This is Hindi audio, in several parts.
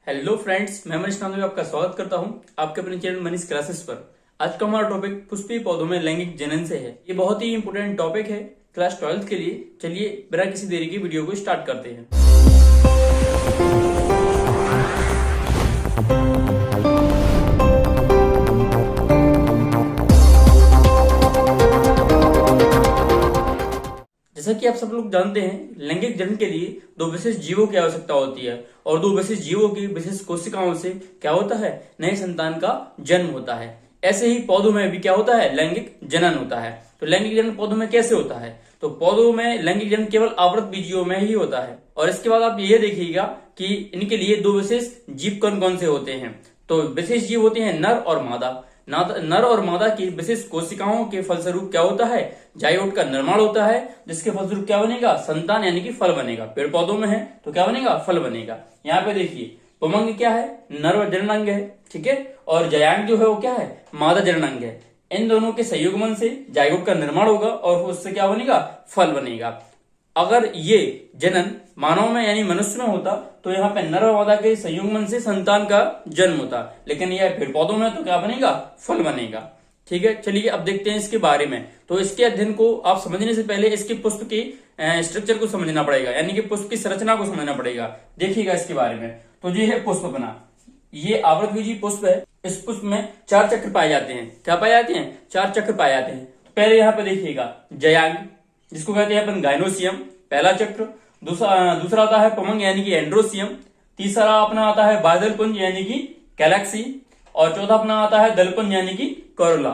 हेलो फ्रेंड्स, मैं मनीष नाम में आपका स्वागत करता हूं आपके अपने चैनल मनीष क्लासेस पर। आज का हमारा टॉपिक पुष्पीय पौधों में लैंगिक जनन से है। ये बहुत ही इंपोर्टेंट टॉपिक है क्लास 12th के लिए। चलिए बिना किसी देरी की वीडियो को स्टार्ट करते हैं। जैसा कि आप सब लोग जानते हैं, लैंगिक जनन के लिए दो विशेष जीवों की आवश्यकता होती है और दो विशेष जीवों की विशेष कोशिकाओं से क्या होता है, नए संतान का जन्म होता है। ऐसे ही पौधों में भी क्या होता है, लैंगिक जनन होता है। तो लैंगिक जनन पौधों में कैसे होता है? तो पौधों में लैंगिक जनन केवल आवृत बीजियों में ही होता है। और इसके बाद आप ये देखिएगा कि इनके लिए दो विशेष जीव कौन कौन से होते हैं। तो विशेष जीव होते हैं नर और मादा। नर और मादा की विशेष कोशिकाओं के फलस्वरूप क्या होता है, जाइगोट का निर्माण होता है, जिसके फलस्वरूप क्या बनेगा, संतान यानी कि फल बनेगा। पेड़ पौधों में है तो क्या बनेगा, फल बनेगा। यहाँ पे देखिए पुमंग क्या है, नर जननांग है, ठीक है, और जयांग जो है वो क्या है, मादा जननांग है। इन दोनों के संयुग्मन से जाइगोट का निर्माण होगा और उससे क्या बनेगा, फल बनेगा। अगर ये जनन मानव में यानी मनुष्य में होता तो यहाँ पे नर और मादा के संयुग्मन से संतान का जन्म होता, लेकिन यह पेड़ पौधों में तो क्या बनेगा, फल बनेगा। ठीक है, चलिए अब देखते हैं इसके बारे में। तो इसके अध्ययन को आप समझने से पहले इसके पुष्प की स्ट्रक्चर को समझना पड़ेगा, यानी कि पुष्प की संरचना को समझना पड़ेगा। देखिएगा इसके बारे में। तो ये है पुष्प अपना, ये आवृतबीजी पुष्प है। इस पुष्प में 4 चक्र पाए जाते हैं। क्या पाए जाते हैं, 4 चक्र पाए जाते हैं। तो पहले यहाँ पे देखिएगा जयांग, जिसको कहते हैं अपन गाइनोसियम, पहला चक्र। दूसरा आता है पुमंग यानी कि एंड्रोसियम। तीसरा अपना आता है बादलपुंज यानी कि कैलैक्सी। और चौथा अपना आता है दलपुंज यानी कि कोरोला।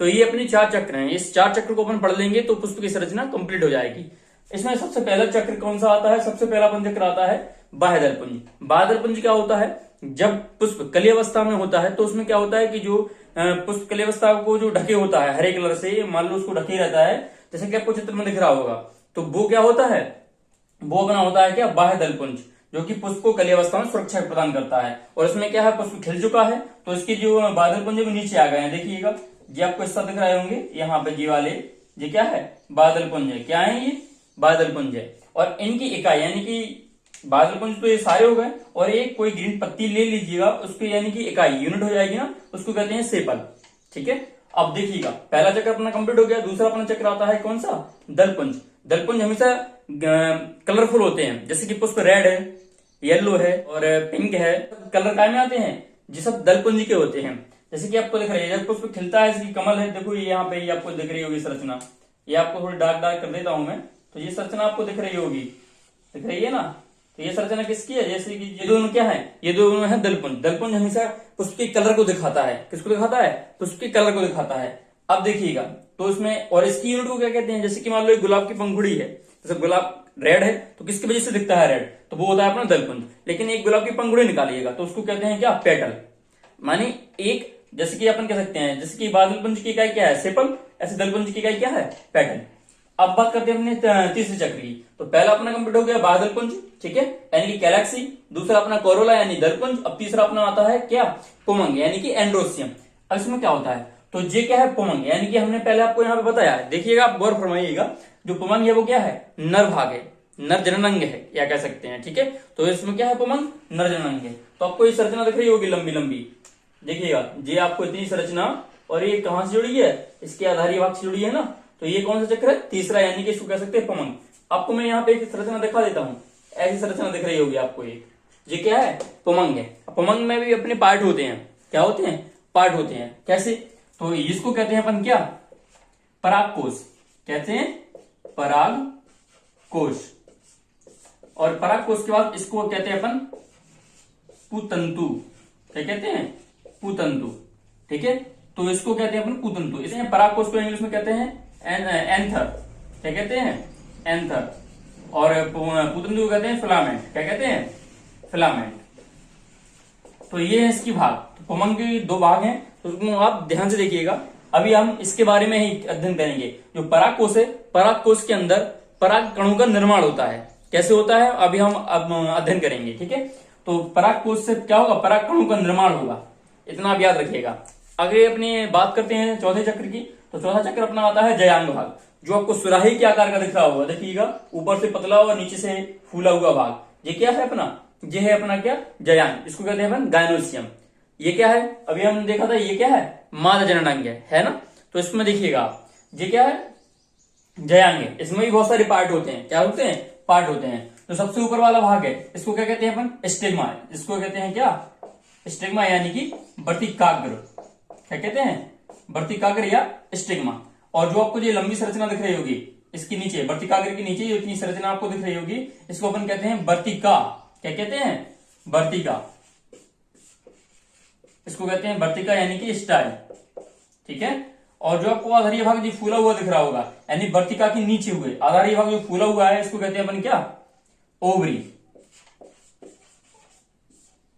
तो ये अपनी 4 चक्र हैं। इस 4 चक्र को अपन पढ़ लेंगे तो पुष्प की संरचना कंप्लीट हो जाएगी। इसमें सबसे पहला चक्र कौन सा आता है, सबसे पहला अपन चक्र आता है बाह्यदलपुंज। बाह्यदलपुंज क्या होता है, जब पुष्प कली अवस्था में होता है तो उसमें क्या होता है कि जो पुष्प कली अवस्था को जो ढके होता है हरे कलर से, मान लो उसको ढके रहता है, जैसे कि आपको चित्र में दिख रहा होगा, तो वो क्या होता है, वो अपना होता है क्या, बाह्यदलपुंज, जो कि पुष्प को कली अवस्था में सुरक्षा प्रदान करता है। और इसमें क्या है, पुष्प खिल चुका है तो इसकी जो बादलपुंज है वो नीचे आ गए हैं। देखिएगा ये आपको इस तरह दिख रहे होंगे, यहाँ पे जी वाले ये क्या है, बादलपुंज है। क्या है ये, बादलपुंज है। और इनकी इकाई यानी कि बादलपुंज तो ये सारे हो गए, और एक कोई ग्रीन पत्ती ले लीजिएगा, उसको यानी कि इकाई यूनिट हो जाएगी ना, उसको कहते हैं सेपल। ठीक है, अब देखिएगा पहला चक्र अपना कंप्लीट हो गया। दूसरा अपना चक्र आता है कौन सा, दलपुंज। दलपुंज हमेशा कलरफुल होते हैं, जैसे कि पुष्प रेड है, येलो है और पिंक है। कलर काय में आते हैं, ये सब दलपुंज के होते हैं। जैसे कि आपको दिख रही है, जब पुष्प खिलता है, इसकी कमल है, देखो ये यहाँ पे ये आपको दिख रही होगी संरचना। ये आपको थोड़ी डार्क डार्क कर देता हूं मैं, तो ये संरचना आपको दिख रही होगी, दिख रही है ना। तो ये संरचना किसकी है, जैसे कि ये दोनों क्या है, ये दोनों है दलपुंज। दलपुंज हमेशा पुष्प के कलर को दिखाता है। किसको दिखाता है, पुष्प के कलर को दिखाता है। अब देखिएगा तो इसमें, और इसकी यूनिट को क्या कहते हैं, जैसे कि मान लो गुलाब की पंखुड़ी है, जैसे गुलाब रेड है तो किसकी वजह से दिखता है रेड, तो वो होता है अपना दलपुंज। लेकिन एक गुलाब की पंखुड़ी निकालिएगा तो उसको कहते हैं क्या, पेटल। मानी एक, जैसे कि अपन कह सकते हैं, जैसे कि बादलपुंज की इकाई क्या है, सेपल, ऐसे दलपुंज की इकाई क्या है, पेटल। अब बात करते हैं अपने तीसरे चक्र की। तो पहला अपना कंप्लीट हो गया बादलपुंज, ठीक है, यानी कि कैलैक्सी। दूसरा अपना कोरोला यानी दलपुंज। अब तीसरा अपना आता है क्या, पुमंग यानी कि एंड्रोसियम। अब इसमें क्या होता है, तो ये क्या है, पुमंग, यानी कि हमने पहले आपको यहाँ पे बताया है। देखिएगा आप गौर फरमाइएगा, जो पुमंग है वो क्या है, नर भाग है, नर जननांग है या कह सकते हैं। ठीक है, तो इसमें क्या है, पुमंग नर जननांग है। तो आपको ये संरचना दिख रही होगी लंबी लंबी, देखिएगा ये आपको इतनी संरचना, और ये कहां से जुड़ी है, इसके आधारी भाग से जुड़ी है ना। तो ये कौन सा चक्र है, तीसरा, यानी कि इसको कह सकते हैं पुमंग। आपको मैं यहाँ पे एक संरचना दिखा देता हूँ, ऐसी संरचना दिख रही होगी आपको एक, ये क्या है, पुमंग है। पुमंग में भी अपने पार्ट होते हैं, क्या होते हैं, पार्ट होते हैं। कैसे, तो इसको कहते हैं अपन क्या, परागकोश, कहते हैं परागकोश। और परागकोश के बाद इसको कहते हैं अपन पुतंतु। क्या कहते हैं, पुतंतु। ठीक है, तो इसको कहते हैं अपन पुतंतु। इसे परागकोश को इंग्लिश में कहते हैं एंथर। क्या कहते हैं, एंथर। और पुतंतु को कहते हैं फिलामेंट। क्या कहते हैं, फिलामेंट। तो ये है इसकी भाग। तो पुमंग के 2 भाग हैं, तो उसको आप ध्यान से देखिएगा। अभी हम इसके बारे में ही अध्ययन करेंगे। जो परागकोश है, परागकोश के अंदर पराग कणों का निर्माण होता है। कैसे होता है, अभी हम अध्ययन करेंगे। ठीक है, तो परागकोश से क्या होगा, पराग कणों का निर्माण होगा, इतना आप याद रखिएगा। आगे अपनी बात करते हैं चौथे चक्र की। तो चौथा चक्र अपना आता है जयांग भाग, जो आपको सुराही के आकार का दिख रहा होगा। देखिएगा ऊपर से पतला और नीचे से फूला हुआ भाग, ये क्या है अपना, ये है अपना क्या, जयांग, इसको कहते हैं अपन गायनोसियम। ये क्या है, अभी हमने देखा था, ये क्या है, मादा जननांग है ना। तो इसमें देखिएगा ये क्या है, जयांग है। इसमें भी बहुत सारे पार्ट होते हैं, क्या होते हैं, पार्ट होते हैं। तो सबसे ऊपर वाला भाग है, इसको क्या कहते हैं अपन, स्टिग्मा। इसको कहते हैं क्या, स्टिग्मा, यानी कि वर्तिकाग्र। क्या कहते हैं, वर्तिकाग्र या स्टिग्मा। और जो आपको ये लंबी संरचना दिख रही होगी इसके नीचे, वर्तिकाग्र के नीचे जो इतनी संरचना आपको दिख रही होगी, इसको अपन कहते हैं वर्तिका। क्या कहते हैं, वर्तिका। इसको कहते हैं वर्तिका यानी कि स्टाइल, ठीक है। और जो आपको आधारीय भाग जो फूला हुआ दिख रहा होगा, यानी वर्तिका के नीचे हुए आधारीय भाग जो फूला हुआ है, इसको कहते हैं अपन क्या, ओवरी।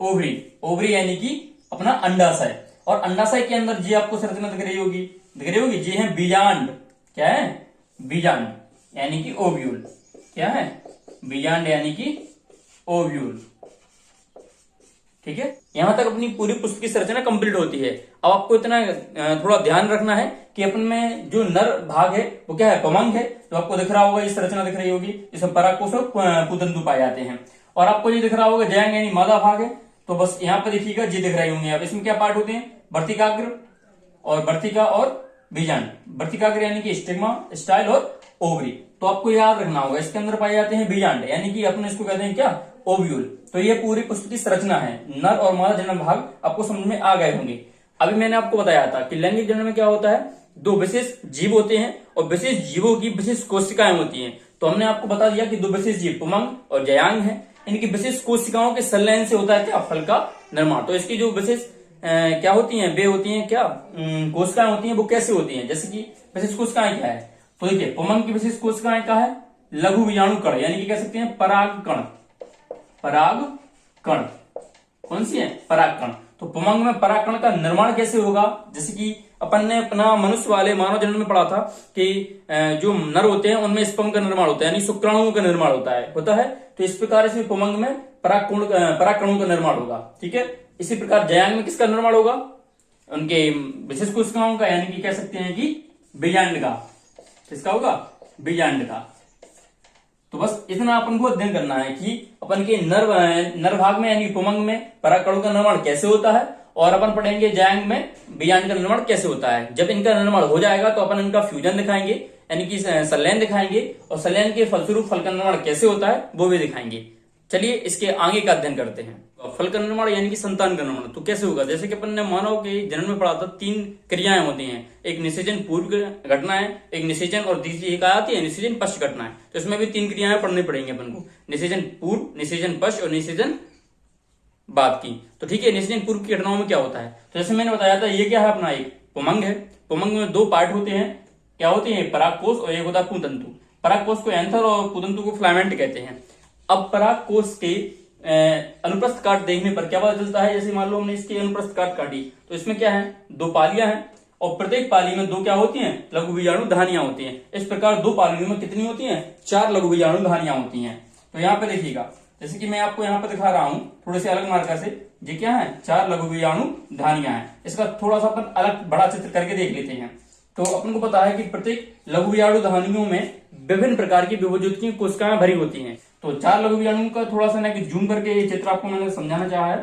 ओवरी, ओवरी यानी कि अपना अंडाशय। और अंडाशय के अंदर जी आपको संरचना दिख रही होगी, जी है बीजांड। क्या है, बीजांड यानी कि ओव्यूल। क्या है, बीजांड यानी कि ओव्यूल, ठीक है। यहां तक अपनी पूरी पुस्तक की संरचना कंप्लीट होती है। अब आपको इतना थोड़ा ध्यान रखना है कि अपन में जो नर भाग है वो क्या है, पुमंग है। तो आपको दिख रहा होगा, इस संरचना दिख रही होगी, इसमें परागकोश और पुतंतु पाए जाते हैं। और आपको ये दिख रहा होगा जयांग यानी मादा भाग है। तो बस यहाँ पे देखिएगा जी दिख रही होंगे। अब इसमें क्या पार्ट होते हैं, वर्तिकाग्र और वर्तिका और बीजांड। वर्तिकाग्र यानी कि स्टिग्मा, स्टाइल और ओवरी। तो आपको याद रखना होगा, इसके अंदर पाए जाते हैं बीजांड, यानी कि अपन इसको कहते हैं क्या, ओव्यूल। तो ये पूरी पुष्प की संरचना है। नर और मादा जनन भाग आपको समझ में आ गए होंगे। अभी मैंने आपको बताया था कि लैंगिक जनन में क्या होता है, दो विशेष जीव होते हैं और विशेष जीवों की विशेष कोशिकाएं होती हैं। तो हमने आपको बता दिया कि दो विशेष जीव पुमंग और जयांग है। इनकी विशेष कोशिकाओं के संलयन से होता है क्या, फल का निर्माण। तो इसकी जो विशेष क्या होती हैं, वे होती हैं क्या, कोशिकाएं होती हैं, वो कैसे होती हैं, जैसे कि विशेष कोशिकाएं क्या है। तो देखिए पुमंग की विशेष कोशिकाएं क्या है, लघु बीजाणु कण, यानी कि कह सकते हैं पराग कण। पराग कण कौन सी है, पराग कण। तो पुमंग में पराग कण का निर्माण कैसे होगा, जैसे कि अपन ने अपना मनुष्य वाले मानव जनन में पढ़ा था कि जो नर होते हैं उनमें स्पर्म का निर्माण होता है, यानी शुक्राणुओं का निर्माण होता है। तो इस प्रकार से पुमंग में पराग कणों का निर्माण होगा, ठीक है। इसी प्रकार जयांग में किसका निर्माण होगा, उनके विशेष कोशिकाओं का, यानी कि कह सकते हैं कि बीजांड का। किसका होगा, बीजांड का। तो बस इतना अपन को अध्ययन करना है कि अपन के नर भाग में यानी पुमंग में परागकणों का निर्माण कैसे होता है, और अपन पढ़ेंगे जयांग में बीजांड का निर्माण कैसे होता है। जब इनका निर्माण हो जाएगा तो अपन इनका फ्यूजन दिखाएंगे, यानी कि संलयन दिखाएंगे, और संलयन के फलस्वरूप फल का निर्माण कैसे होता है वो भी दिखाएंगे। चलिए इसके आगे का अध्ययन करते हैं। फल का निर्माण यानी कि संतान का निर्माण तो कैसे होगा, जैसे कि अपन ने मानव के जन्म में पढ़ा था, 3 क्रियाएं होती हैं। एक निषेचन पूर्व घटना है, एक निषेचन, और दूसरी एक आती है निषेचन पश्च घटना है। तो इसमें भी 3 क्रियाएं पढ़नी पड़ेंगी अपन को, निषेचन पूर्व, निषेचन पश्च और निषेचन बाद की। तो ठीक है, निषेचन पूर्व की घटनाओं में क्या होता है, तो जैसे मैंने बताया था, ये क्या है अपना एक पुमंग है। पुमंग में 2 पार्ट होते हैं, क्या होते हैं, परागकोश और एक होता है पुतंतु। परागकोश को एंथर और पुतंतु को फिलामेंट कहते हैं। अब परागकोश के अनुप्रस्थ काट देखने पर क्या पता चलता है, जैसे मान लो हमने इसकी अनुप्रस्थ काट काटी, तो इसमें क्या है, 2 पालियां हैं, और प्रत्येक पाली में 2 क्या होती हैं, लघु बीजाणु धानियां होती हैं। इस प्रकार 2 पालियों में कितनी होती हैं, 4 लघु बीजाणु धानियां होती हैं। तो यहाँ पे देखिएगा, जैसे कि मैं आपको यहाँ पे दिखा रहा हूं थोड़े से अलग मार्कर से, ये क्या है, 4 लघु बीजाणु धानियां हैं। इसका थोड़ा सा अपन अलग बड़ा चित्र करके देख लेते हैं। तो अपन को पता है कि प्रत्येक लघु बीजाणु धानियों में विभिन्न प्रकार की विभुजुत की कोशिकाएं भरी होती हैं। तो 4 लघु बीजाणुओं का थोड़ा सा ना कि जूम करके ये चित्र आपको मैंने समझाना चाहा है।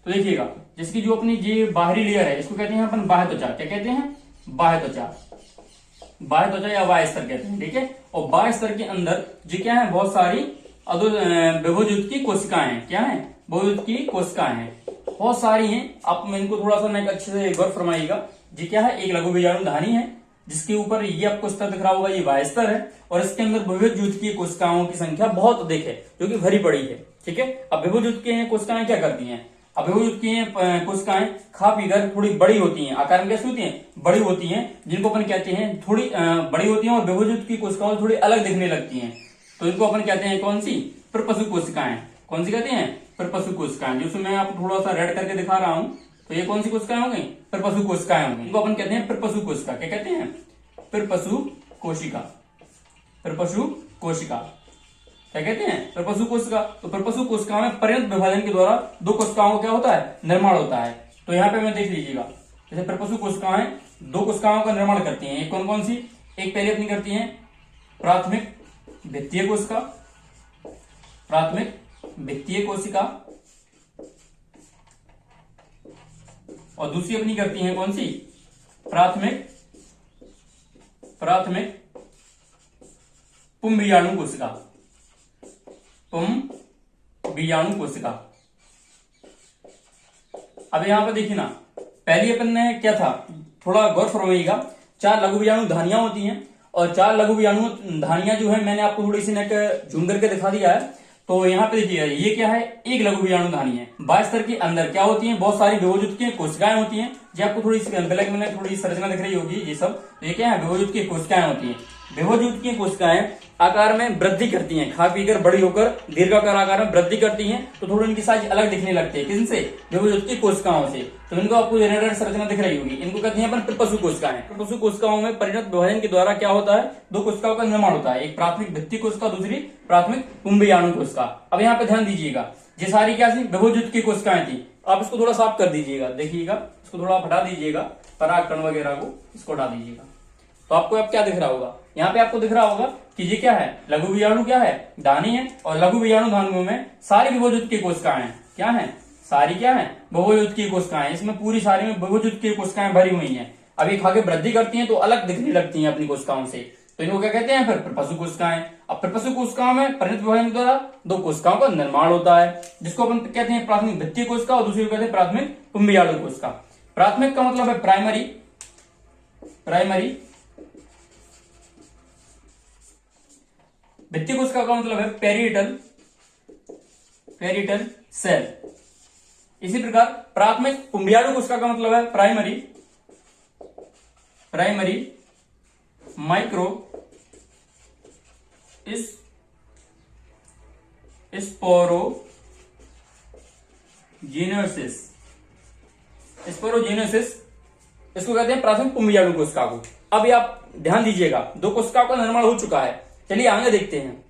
तो देखिएगा, जिसकी जो अपनी ये बाहरी लेयर है, इसको कहते हैं अपन बाह्य त्वचा। क्या कहते हैं, बाह्य त्वचा। बाह्य त्वचा या बाह्य स्तर कहते हैं, ठीक है। और बाह्य स्तर के अंदर जी क्या है, बहुत सारी विभुजुत की कोशिकाएं हैं। क्या है, विभुजुत की कोशिकाएं हैं, बहुत सारी हैं। आप इनको थोड़ा सा ना अच्छे से गौर फरमाइएगा। जी क्या है, एक लघु बीजाणु धानी है, जिसके ऊपर ये आपको स्तर दिख रहा होगा, ये बाह्य स्तर है, और इसके अंदर विभुजुत की कोशिकाओं की संख्या बहुत अधिक है, जो कि भरी पड़ी है, ठीक है। अब विभुजुत की कोशिकाएं क्या करती हैं, अब विभुजुत की कोशिकाएं खा पीकर थोड़ी बड़ी होती हैं, आकार में कैसी होती हैं, बड़ी होती हैं, जिनको अपन कहते हैं थोड़ी बड़ी होती हैं, और विभुजुत की कोशिकाओं थोड़ी अलग दिखने लगती हैं। तो इनको अपन कहते हैं कौन सी, प्रपशु कोशिकाएं। कौन सी कहते हैं, प्रपशु कोशिकाएं। जिसमें मैं आपको थोड़ा सा रेड करके दिखा रहा हूं, तो ये कौन सी कोशिकाएं हो गई, प्रपशु कोशिकाएं होंगी। इनको अपन कहते हैं प्रपशु कोशिका। क्या कहते हैं, प्रपशु कोशिका। प्रपशु कोशिका क्या कहते हैं, प्रपशु कोशिका। तो प्रपशु कोशिका में परिणत विभाजन के द्वारा 2 कोशिकाओं का क्या होता है, निर्माण होता है। तो यहाँ पे मैं देख लीजिएगा, जैसे प्रपशु कोशिकाएं 2 कोशिकाओं का निर्माण करती हैं। एक कौन कौन सी, एक पहले अपनी करती है प्राथमिक भित्तीय कोशिका, प्राथमिक भित्तीय कोशिका, और दूसरी अपनी करती हैं कौन सी, प्राथमिक पुंबीजाणु कोशिका, पुंबीजाणु कोशिका। अब यहां पर देखिए ना, पहली अपन ने क्या था, थोड़ा गौर फरमाइएगा, 4 लघु बीजाणु धानियां होती हैं और 4 लघु बीजाणु धानियां जो है मैंने आपको थोड़ी सी नेक झूम करके दिखा दिया है। तो यहाँ पे देखिएगा ये क्या है, एक लघु बीजाणु धानी है। बाह्य स्तर के अंदर क्या होती है, बहुत सारी विभोजुत की कोशिकाएं होती हैं। जो आपको थोड़ी ब्लैक में थोड़ी संरचना दिख रही होगी, ये सब तो ये क्या है, विभोजुत की कोशिकाएं होती हैं। विभोजुत की कोशिकाएं आकार में वृद्धि करती हैं, खा पीकर बड़ी होकर दीर्घाकार आकार में वृद्धि करती हैं, तो थोड़ी इनकी साइज अलग दिखने लगती है। किनसे, विभोजुत की कोशिकाओं से। तो इनको आपको जनरेटर संरचना दिख रही होगी, इनको कहते हैं अपन प्रपशु कोशिकाएं। प्रपशु कोशिकाओं में परिणत विभाजन के द्वारा क्या होता है, 2 कोशिकाओं का निर्माण होता है, एक प्राथमिक भित्ति कोशिका, दूसरी प्राथमिक पुंबीजाणु कोशिका। अब यहाँ पे ध्यान दीजिएगा, ये सारी क्या थी, विभोजुत की कोशिकाएं थी। आप इसको थोड़ा साफ कर दीजिएगा, देखिएगा इसको थोड़ा हटा दीजिएगा, परागकण वगैरह को इसको हटा दीजिएगा। तो आपको अब क्या दिख रहा होगा, यहाँ पे आपको दिख रहा होगा कि ये क्या है, लघु बीजाणु क्या है, धानी है। और लघु बीजाणु धानियों में सारी विभोजुत की कोशिकाएं हैं, क्या है, सारी क्या है, विभोजुत की कोशिकाएं। इसमें पूरी सारी में विभोजुत की कोशिकाएं भरी हुई हैं। अब ये खाके वृद्धि करती हैं तो अलग दिखने लगती हैं अपनी कोशिकाओं से, तो इनको क्या कहते हैं, फिर प्रपशु कोशिकाएं। अब प्रपशु कोशिकाओं में परिणत विभाजन के द्वारा 2 कोशिकाओं का निर्माण होता है, जिसको अपन कहते हैं प्राथमिक भित्तीय कोशिका और दूसरी को कहते हैं प्राथमिक पुंबीजाणु कोशिका। प्राथमिक का मतलब है प्राइमरी, भित्तीय कोशिका का मतलब है पेरिटल सेल। इसी प्रकार प्राथमिक पुंबीजाणु कोशिका का मतलब है प्राइमरी माइक्रो स्पोरोजेनेसिस, इसको कहते हैं प्राथमिक पुंबीजाणु कोशिका को। अब आप ध्यान दीजिएगा, 2 कोशिकाओं का निर्माण हो चुका है। चलिए आगे देखते हैं।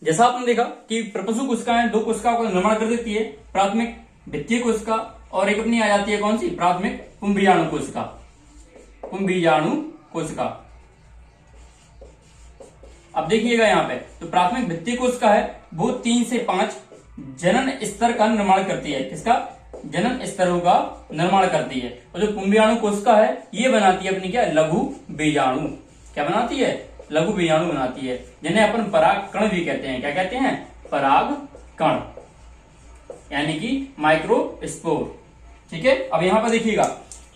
जैसा आपने देखा कि प्रपशु कोशिकाएं 2 कोशिकाओं का निर्माण कर देती है, प्राथमिक भित्तीय कोशिका और एक अपनी आ जाती है कौन सी, प्राथमिक पुंबीजाणु कोशिका, अब देखिएगा यहाँ पे, तो प्राथमिक भित्तीय कोशिका है वो 3 से 5 जनन स्तर का निर्माण करती है। किसका, जनन स्तरों का निर्माण करती है। और जो पुंबीजाणु कोशिका है ये बनाती है अपनी क्या, लघु बीजाणु। क्या बनाती है, लघु बीजाणु बनाती है, जिन्हें अपन परागकण भी कहते हैं। क्या कहते हैं, परागकण, यानी कि माइक्रोस्पोर। ठीक है, अब यहाँ पर देखिएगा,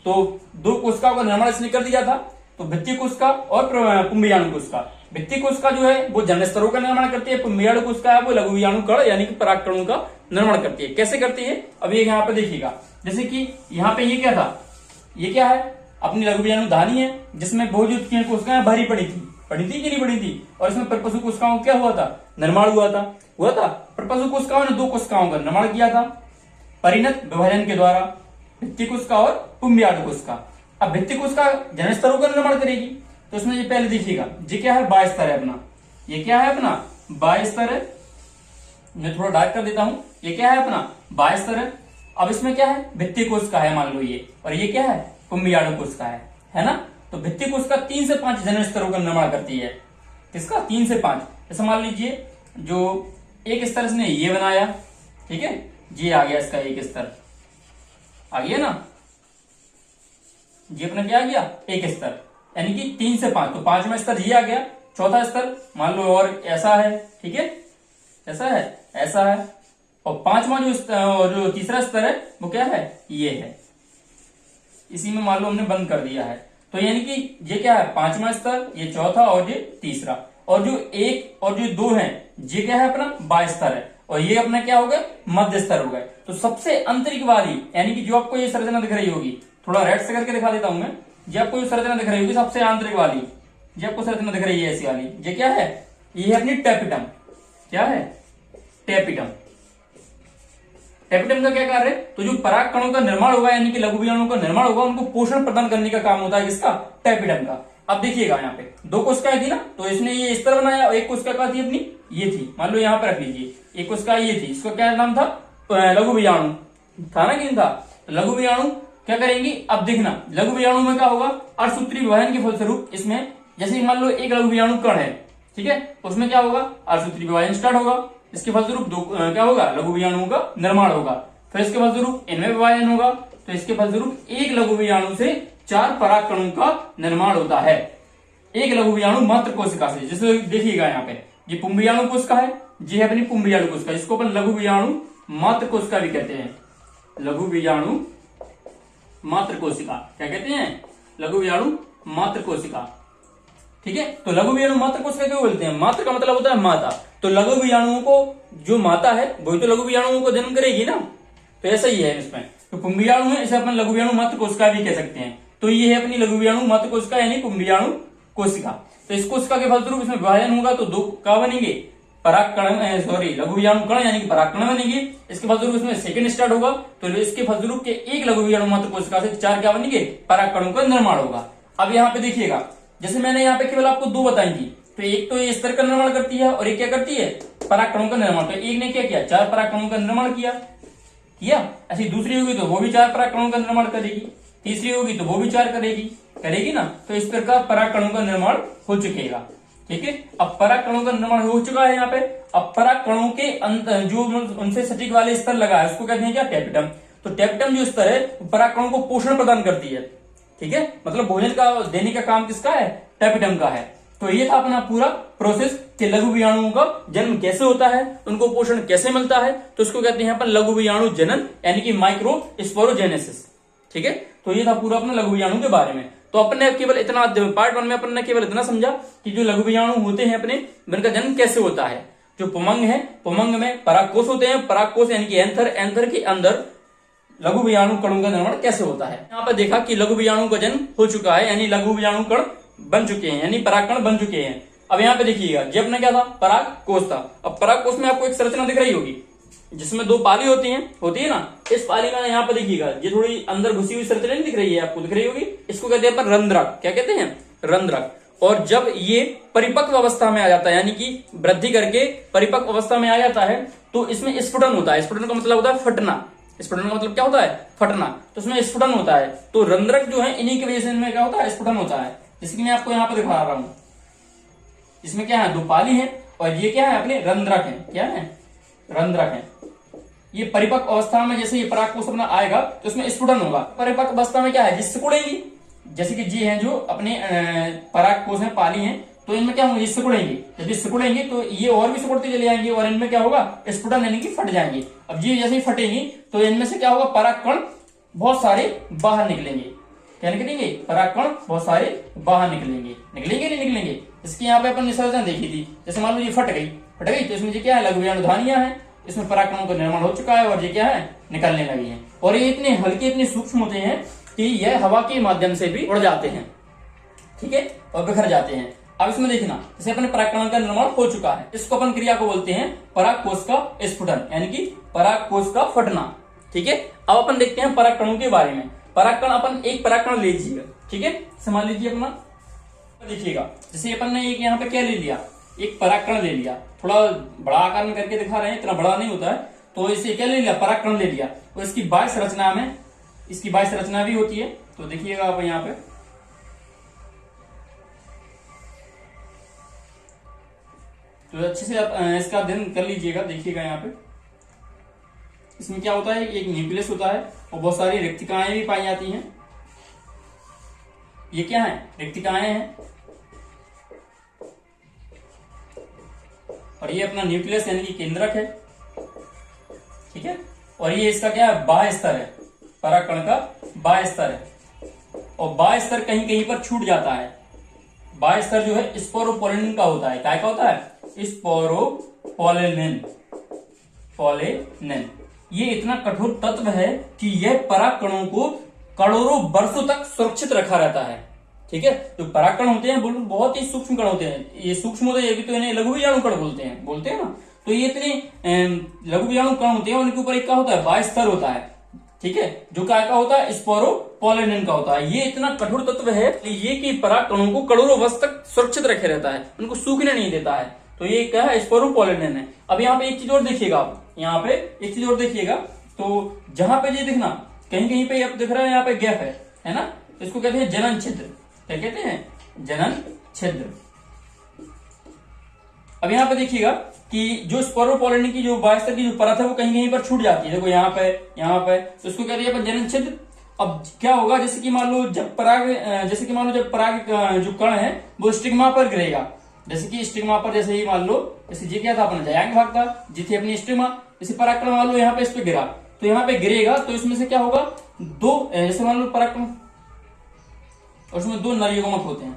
तो 2 कोशिकाओं का निर्माण इसने कर दिया था, तो भित्तीय कोशिका और पुंबीजाणु कोशिका। भित्तीय कोशिका जो है वो जनन स्तरों का निर्माण करती है, पुंबीजाणु कोशिका है वो लघु बीजाणु कण यानी कि परागकणों का निर्माण करती है। कैसे करती है, अब ये यहाँ पे देखिएगा, जैसे कि यहाँ पे ये क्या था, ये क्या है, अपनी लघु बीजाणु धानी है जिसमें बहुजुत की कोशिकाएं भरी पड़ी थी कि नहीं पड़ी थी, और इसमें प्रपशु कोशिकाओं क्या हुआ था, निर्माण हुआ था। प्रपशु कोशिकाओं ने 2 कोशिकाओं का निर्माण किया था परिणत विभाजन के द्वारा, भित्तीय कोशिका और पुंबीजाणु कोशिका। अब भित्तीय कोशिका जनन स्तरों का निर्माण करेगी, तो इसमें ये पहले देखिएगा, ये क्या है, बाह्य स्तर है अपना, ये क्या है अपना, बाह्य स्तर है। मैं थोड़ा डार्क कर देता हूं, ये क्या है अपना, बाह्य स्तर है। अब इसमें क्या है, भित्तीय कोशिका है मान लो ये, और ये क्या है, पुंबीजाणु कोशिका है ना। तो भित्तीय कोशिका 3 से 5 जनन स्तरों का निर्माण करती है। किसका, 3 से 5। जैसे मान लीजिए जो एक स्तर इसने ये बनाया, ठीक है, ये आ गया इसका एक स्तर आ गया ना, ये अपना क्या आ गया, एक स्तर, यानी कि 3 से 5, तो 5वां स्तर ये आ गया। चौथा स्तर मान लो और ऐसा है, ठीक है, ऐसा है, और 5वां जो तीसरा स्तर है वो क्या है, ये है, इसी में मान लो हमने बंद कर दिया है। तो यानी कि ये क्या है, 5वां स्तर, ये चौथा और ये तीसरा, और जो 1 और जो 2 है ये क्या है अपना, बाह्य स्तर है, और ये अपना क्या हो गए, मध्य स्तर हो गए। तो सबसे आंतरिक वाली, यानी कि जो आपको ये संरचना दिख रही होगी, थोड़ा रेड से करके दिखा देता हूं मैं, जो आपको जो संरचना दिख रही होगी सबसे आंतरिक वाली, जो आपको संरचना दिख रही है ऐसी वाली, ये क्या है, ये है अपनी टेपिटम। क्या है, टेपिटम। टेपिटम का क्या कार्य है, तो जो पराग कणों का निर्माण होगा यानी कि लघु बीजाणुओं का निर्माण होगा, उनको पोषण प्रदान करने का काम होता है किसका, टेपिटम का। अब देखिएगा यहाँ पे 2 कोशिकाएं थी ना, तो इसने ये स्तर बनाया, और एक कोशिका क्या थी अपनी, ये थी, मान लो यहाँ पे रख लीजिए, एक कोशिका ये थी, इसका क्या नाम था, लघु बीजाणु था ना, कि था लघु बीजाणु। क्या करेंगी, अब देखना लघु बीजाणु में क्या होगा, अर्धसूत्री विभाजन के फलस्वरूप इसमें, जैसे मान लो एक लघु बीजाणु कण है, ठीक है, उसमें क्या होगा, अर्धसूत्री विभाजन स्टार्ट होगा, इसके फलस्वरूप क्या होगा, लघु बीजाणुओं का निर्माण होगा, फिर इसके फलस्वरूप इनमें विभाजन होगा, तो इसके फलस्वरूप एक लघु बीजाणु से 4 पराग कणों का निर्माण होता है। एक लघु बीजाणु मात्र कोशिका से, जैसे देखिएगा यहाँ पे ये पुंबीजाणु कोशिका है, ये है अपनी पुंबीजाणु कोशिका, इसको अपन लघु बीजाणु मात्र कोशिका भी कहते हैं। लघु बीजाणु मात्र कोशिका क्या कहते हैं? लघु बीजाणु मात्र कोशिका। ठीक है, तो लघु बीजाणु मात्र कोशिका क्यों बोलते हैं? मात्र का मतलब होता है माता, तो लघु बीजाणुओं को जो माता है वही तो लघु बीजाणुओं को जन्म करेगी ना, तो ऐसा ही है इसमें। तो पुंबीजाणु है, इसे अपन लघु बीजाणु मात्र कोशिका भी कह सकते हैं। तो ये है अपनी लघु बीजाणु मात्र कोशिका यानी पुंबीजाणु कोशिका। तो इस कोशिका के फलस्वरूप इसमें विभाजन होगा तो 2 क्या बनेंगे? पराग कण, सॉरी लघु बीजाणु कण यानी कि पराग कण बनेंगे। इसके फलस्वरूप इसमें सेकंड स्टार्ट होगा, तो इसके फलस्वरूप के एक लघु बीजाणु मात्र कोशिका से 4 क्या बनेंगे? पराग कणों का निर्माण होगा। अब यहाँ पे देखिएगा, जैसे मैंने यहाँ पे केवल आपको 2 बताई थी, तो एक तो ये स्तर का निर्माण करती है और एक क्या करती है? पराग कणों का निर्माण। तो एक ने क्या किया? 4 पराग कणों का निर्माण किया। ऐसी दूसरी होगी तो वो भी 4 पराग कणों का निर्माण करेगी, तीसरी होगी तो वो भी 4 करेगी ना। तो इस प्रकार पराग कणों का निर्माण हो चुकेगा। ठीक है, अब पराग कणों का निर्माण हो चुका है यहाँ पे। अब पराग कणों के अंदर जो उनसे सटीक वाले स्तर लगा है उसको कहते हैं क्या? टेपिटम। तो टेपिटम जो स्तर है पराग कणों को पोषण प्रदान करती है। ठीक है, मतलब भोजन का देने का काम किसका है? टेपिटम का है। तो ये था अपना पूरा प्रोसेस कि लघु बीजाणुओं का जन्म कैसे होता है, उनको पोषण कैसे मिलता है। तो इसको कहते हैं अपन लघु बीजाणु जनन यानी कि माइक्रो स्पोरोजेनेसिस। ठीक है, तो ये था पूरा अपना लघु बीजाणु के बारे में। तो अपन ने केवल इतना, पार्ट 1 में अपन ने केवल इतना समझा कि जो लघु बीजाणु होते हैं अपने, उनका जन्म कैसे होता है। जो पुमंग है, पुमंग में परागकोश होते हैं, परागकोश यानी कि एंथर, एंथर के अंदर लघु बीजाणु कणों का निर्माण कैसे होता है। यहाँ पर देखा कि लघु बीजाणु का जन्म हो चुका है, यानी लघु बीजाणु कण बन चुके हैं, यानी परागकण बन चुके हैं। अब यहाँ पे देखिएगा, जब अपना क्या था? परागकोश था। अब परागकोश में आपको एक संरचना दिख रही होगी जिसमें 2 पाली होती है ना। इस पाली में यहाँ पे देखिएगा, ये थोड़ी अंदर घुसी हुई संरचना नहीं दिख रही है आपको? दिख रही होगी। इसको कहते हैं अपन रंध्रक। क्या कहते हैं? रंध्रक। और जब ये परिपक्व अवस्था में आ जाता है, यानी कि वृद्धि करके परिपक्व अवस्था में आ जाता है, तो इसमें स्फुटन होता है। स्फुटन का मतलब होता है फटना। स्फुटन का मतलब क्या होता है? फटना। तो इसमें स्फुटन होता है। तो रंध्रक जो है, इन्हीं की वजह से इनमें क्या होता है? स्फुटन होता है। जिसकी मैं आपको यहाँ पे दिखा रहा हूँ। इसमें क्या है? 2 पाली है और ये क्या है? अपने रंध्रक है। क्या है? रंध्रक है। ये परिपक्व अवस्था में जैसे ये परागकोश अपना आएगा तो इसमें स्फुटन होगा। परिपक्व अवस्था में क्या है? जिससे सिकुड़ेंगी, जैसे कि जी हैं जो अपने परागकोश हैं, पाली हैं, तो इनमें क्या होंगे? सिकुड़ेंगे। यदि सिकुड़ेंगे तो ये और भी सिकुड़ते चले जाएंगे और इनमें क्या होगा? स्फुटन यानी कि फट जाएंगे। अब ये जैसे ही फटेंगी तो इनमें से क्या होगा? परागकण बहुत सारे बाहर निकलेंगे। क्या निकलेंगे? परागकण बहुत सारे बाहर निकलेंगे। निकलेंगे नहीं निकलेंगे? इसकी यहाँ पे अपन संरचना देखी थी। जैसे मान लो ये फट गई तो इसमें क्या है? लघु बीजाणु धानियां है, इसमें परागकणों का निर्माण हो चुका है और ये क्या है? निकलने लगी है। और ये इतने हल्के, इतने सूक्ष्म होते हैं कि यह हवा के माध्यम से भी उड़ जाते हैं। ठीक है, और बिखर जाते हैं। अब इसमें देखना, जैसे अपने परागकणों का निर्माण हो चुका है, इसको अपन क्रिया को बोलते हैं परागकोश का स्फुटन, यानी कि परागकोश का फटना। ठीक है, अब अपन देखते हैं परागकणों के बारे में। परागकण, अपन एक परागकण ले लीजिएगा। ठीक है, मान लीजिए अपना, देखिएगा जैसे अपन ने एक यहाँ पे क्या ले लिया? एक परागकण ले लिया। थोड़ा बड़ा आकार में करके दिखा रहे हैं, इतना बड़ा नहीं होता है। तो इसे क्या ले लिया? परागकण ले लिया। और इसकी बाह्य संरचना में, इसकी बाह्य संरचना भी होती है। तो देखिएगा आप यहाँ पे, तो अच्छे से आप इसका अध्ययन कर लीजिएगा। देखिएगा यहाँ पे इसमें क्या होता है? एक न्यूक्लियस होता है और बहुत सारी रिक्तिकाएं भी पाई जाती हैं। ये क्या है? रिक्तिकाएं हैं। और ये अपना न्यूक्लियस यानी कि केंद्रक है। ठीक है, और ये इसका क्या है? बाह्य स्तर है। परागकण का बाह्य स्तर है। और बाह्य स्तर कहीं कहीं पर छूट जाता है। बाह्य स्तर जो है स्पोरोपोलिन का होता है। क्या का होता है? स्पोरोपोलिन। ये इतना कठोर तत्व है कि यह परागकणों को करोड़ों वर्षों तक सुरक्षित रखा रहता है। ठीक है, जो परागकण होते हैं बहुत ही सूक्ष्म कण होते हैं। ये सूक्ष्म होते हैं, ये भी तो इन्हें लघु बीजाणु कण बोलते हैं ना। तो ये इतने लघु बीजाणु कण होते हैं, उनके ऊपर एक क्या होता है? बाह्य स्तर होता है। ठीक है, जो क्या का होता है? स्पोरोपोलिन का होता है। ये इतना कठोर तत्व है ये कि परागकणों को करोड़ों वर्ष तक सुरक्षित रखे रहता है, उनको सूखने नहीं देता है। तो ये क्या है? स्पोरोपोलिन है। अब यहाँ पे एक चीज और देखिएगा आप, यहाँ पे एक चीज और देखिएगा। तो जहां पे ये दिखना, कहीं कहीं पे आप दिख रहा है यहाँ पे गैप है ना, इसको कहते हैं जनन छिद्र। क्या कहते हैं? जनन छिद्र। अब यहाँ पे देखिएगा कि जो स्पोरोपोलिन की जो बाह्य स्तर की जो परत है वो कहीं कहीं पर छूट जाती है। देखो यहाँ पे तो इसको कहते हैं जनन छिद्र। अब क्या होगा, जैसे कि मान लो जब पराग जो कण है वो स्टिग्मा पर गिरेगा, जैसे कि स्टिग्मा पर, जैसे ही मान लो जैसे जी क्या था अपना जयांग भाग था, जी थी अपनी स्टिग्मा, जैसे परागकण मान लो यहाँ पे इस पे गिरा, तो यहाँ पे गिरेगा तो इसमें से क्या होगा, दो, जैसे मान लो परागकण, उसमें दो नर युग्मक होते हैं,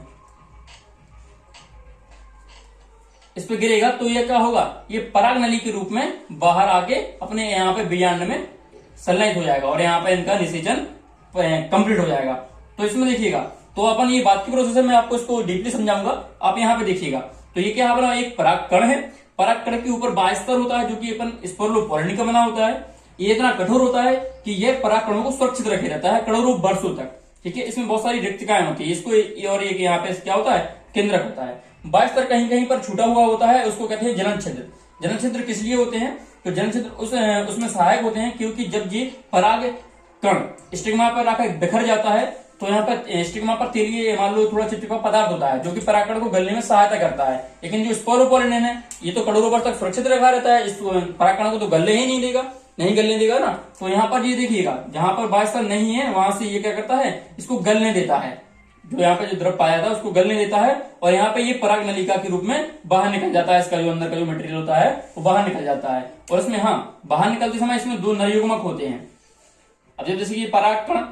इस पे गिरेगा तो ये क्या होगा, ये पराग नली के रूप में बाहर आके अपने यहाँ पे बीजांड में संलयित हो जाएगा और यहाँ पे इनका निषेचन कंप्लीट हो जाएगा। तो इसमें देखिएगा, तो अपन ये बात की प्रोसेस है, मैं आपको इसको डीपली समझाऊंगा, आप यहाँ पे देखिएगा। तो ये क्या है, एक पराग कण है, पराग कण के ऊपर बाह्यस्तर होता है जो कि अपन स्पोरोपोलिनी का बना होता है। ये इतना कठोर होता है कि ये पराग कणों को सुरक्षित रखे रहता है करोड़ों वर्षों तक, ठीक है। इसमें बहुत सारी रिक्तिकाएं होती है, इसको और ये यहाँ पे क्या होता है, केंद्रक होता है। बाह्यस्तर कहीं कहीं पर छूटा हुआ होता है, उसको कहते हैं जनन छिद्र। जनन छिद्र किस लिए होते हैं, तो जनन छिद्र उसमें सहायक होते हैं, क्योंकि जब ये पराग कण स्टिग्मा पर आकर बिखर जाता है तो यहाँ पर स्टिग्मा पर तेलीय मान लो थोड़ा चिपचिपा पदार्थ होता है जो कि परागकण को गलने में सहायता करता है। लेकिन जो स्पोरोपोलिन है ये तो करोड़ों वर्ष तक सुरक्षित रखा रहता है, इस परागकण को तो गलने ही नहीं देगा, नहीं गलने देगा ना। तो यहाँ पर ये देखिएगा, जहां पर बाह्यस्तर नहीं है वहां से ये क्या करता है, इसको गलने देता है, जो यहाँ पे जो द्रव पाया था उसको गलने देता है, और यहाँ पे ये पराग नलिका के रूप में बाहर निकल जाता है, इसका जो अंदर का जो मटेरियल होता है वो बाहर निकल जाता है। और इसमें बाहर निकलते समय इसमें दो नर युग्मक होते हैं। अब जैसे कि पराग कण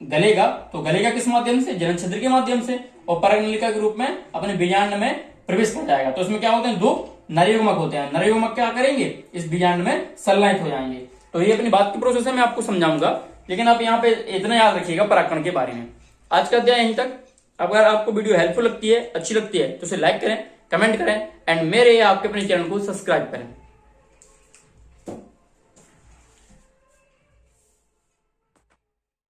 गलेगा तो गलेगा किस माध्यम से, जनन छिद्र के माध्यम से, और पराग नलिका के रूप में अपने बीजांड में प्रवेश कर जाएगा। तो इसमें क्या होते हैं, दो नर युग्मक होते हैं, नर युग्मक क्या करेंगे, इस बीजांड में संलयित हो जाएंगे। तो ये अपनी बात की प्रोसेस है, मैं आपको समझाऊंगा, लेकिन आप यहाँ पे इतना याद रखिएगा परागकण के बारे में। आज का अध्याय यहीं तक। अगर आपको वीडियो हेल्पफुल लगती है, अच्छी लगती है, तो उसे लाइक करें, कमेंट करें, एंड मेरे या आपके अपने चैनल को सब्सक्राइब करें।